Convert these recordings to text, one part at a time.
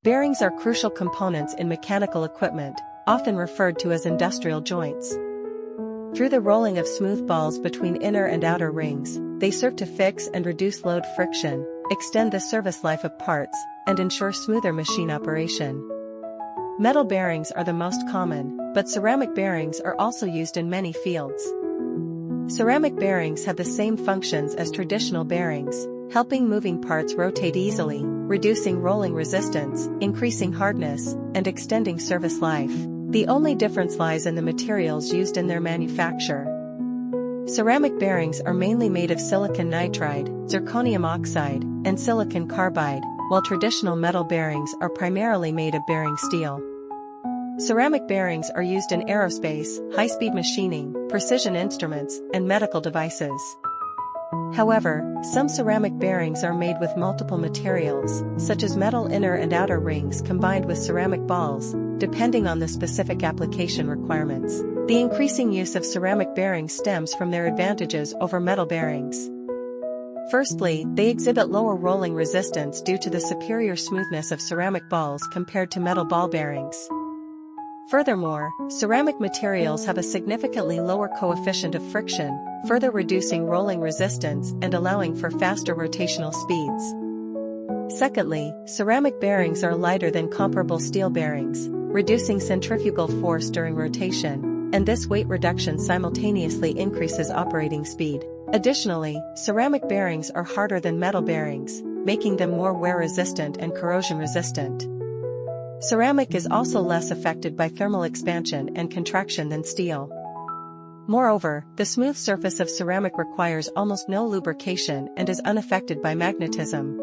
Bearings are crucial components in mechanical equipment, often referred to as industrial joints. Through the rolling of smooth balls between inner and outer rings, they serve to fix and reduce load friction, extend the service life of parts, and ensure smoother machine operation. Metal bearings are the most common, but ceramic bearings are also used in many fields. Ceramic bearings have the same functions as traditional bearings, helping moving parts rotate easily, reducing rolling resistance, increasing hardness, and extending service life. The only difference lies in the materials used in their manufacture. Ceramic bearings are mainly made of silicon nitride, zirconium oxide, and silicon carbide, while traditional metal bearings are primarily made of bearing steel. Ceramic bearings are used in aerospace, high-speed machining, precision instruments, and medical devices. However, some ceramic bearings are made with multiple materials, such as metal inner and outer rings combined with ceramic balls, depending on the specific application requirements. The increasing use of ceramic bearings stems from their advantages over metal bearings. Firstly, they exhibit lower rolling resistance due to the superior smoothness of ceramic balls compared to metal ball bearings. Furthermore, ceramic materials have a significantly lower coefficient of friction, further reducing rolling resistance and allowing for faster rotational speeds. Secondly, ceramic bearings are lighter than comparable steel bearings, reducing centrifugal force during rotation, and this weight reduction simultaneously increases operating speed. Additionally, ceramic bearings are harder than metal bearings, making them more wear-resistant and corrosion-resistant. Ceramic is also less affected by thermal expansion and contraction than steel. Moreover, the smooth surface of ceramic requires almost no lubrication and is unaffected by magnetism.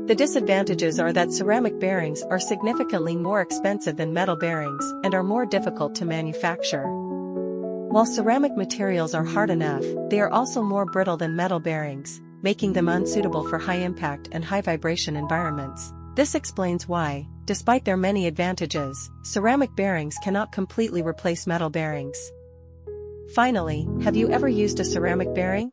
The disadvantages are that ceramic bearings are significantly more expensive than metal bearings and are more difficult to manufacture. While ceramic materials are hard enough, they are also more brittle than metal bearings, making them unsuitable for high-impact and high-vibration environments. This explains why, despite their many advantages, ceramic bearings cannot completely replace metal bearings. Finally, have you ever used a ceramic bearing?